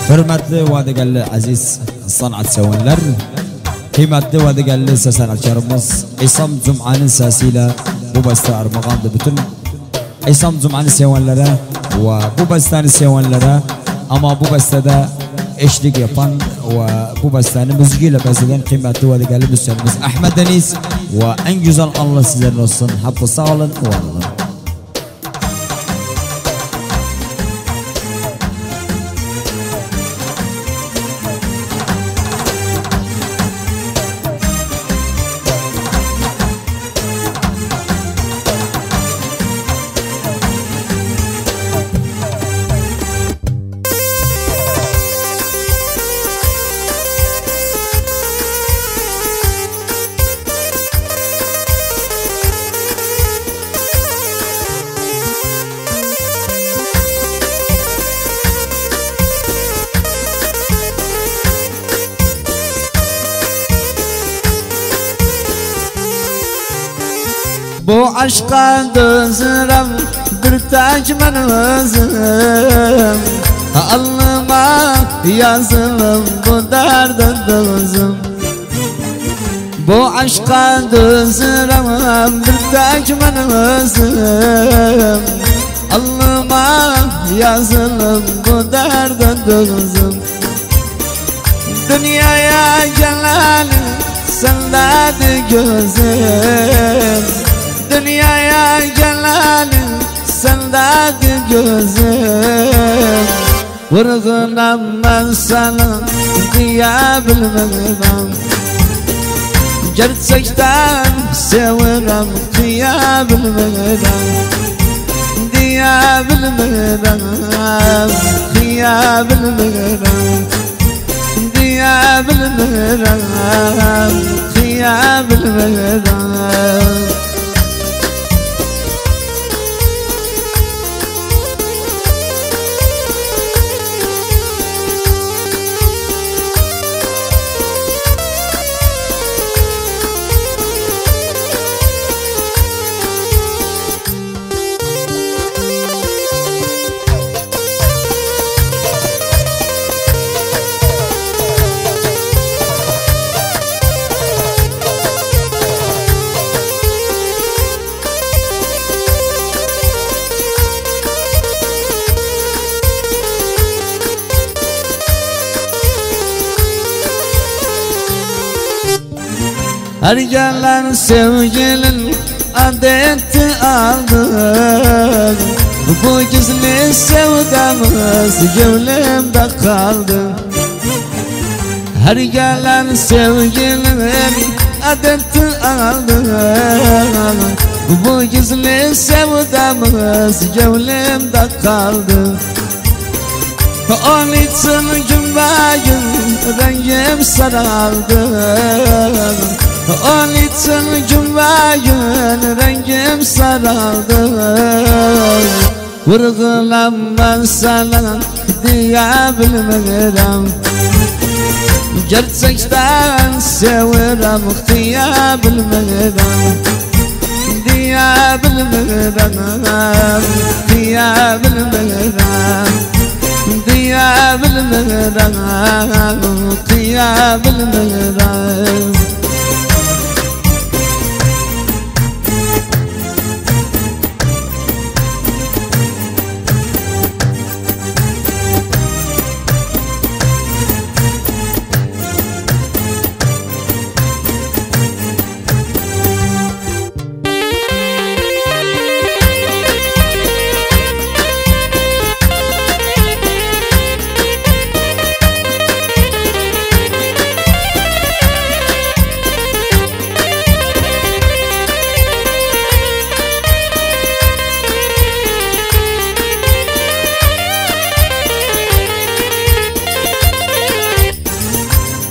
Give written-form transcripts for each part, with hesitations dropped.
hürmetli ve değerli aziz sanatseverler, kıymetli ve değerli sanatçılarımız, İslam Cuma'nın sesiyle bu beste armağandı bütün İslam Cuma'nın sevenlere ve bu bestenin sevenlere, ama bu bestede eşlik yapan ve bu bestenin müziğiyle besteden kıymetli ve değerli müzisyenimiz Ahmet Deniz ve en güzel anlar sizlerin olsun. Hakkı sağ olun, var olun. Bu aşka dözürem bir tek ben özüm, alnıma yazılım bu derdin dözüm. Bu aşka dözürem bir tek ben özüm, alnıma yazılım bu derdin dözüm. Dünyaya gelelim sendedir gözüm, dünyaya gelelim sendedir gözüm. Vurgunam ben sana diyebilmem, gerçekten severim diyebilmem, diyebilmem, diyebilmem, diyebilmem, diyebilmem. Her gelen sevgilin adeti aldı, bu gizli sevdamız gönlümde kaldı. Her gelen sevgilin adeti aldı, bu gizli sevdamız gönlümde kaldı. Onun için gün be gün rengim saraldı, onun için gün be gün rengim saraldı. Vurgulam ben sana diyebilmem, gerçekten severim diyebilmem, diyebilmem, diyebilmem, diyebilmem, diyebilmem.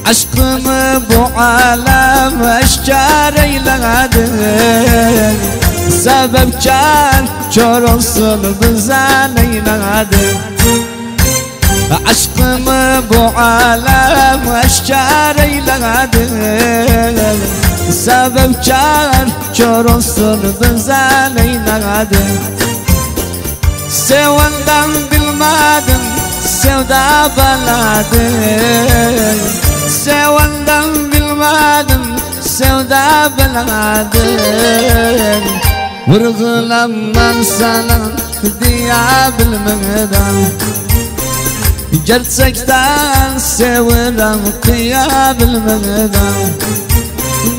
Aşkımı bu alem eşkar eyledin, sebepkar kör olsun bize neyledin. Aşkımı bu alem eşkar eyledin, sebepkar kör olsun bize neyledin. Sevenden bilmedim sevda beladım Sevendan bilmedim sevda beladım Vurgulanman sana diyebilmedim Gerçekten seviyorum diyebilmedim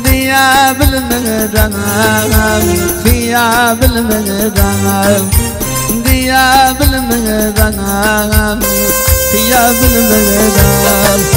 Diyebilmedim Diyebilmedim Diyebilmedim Diyebilmedim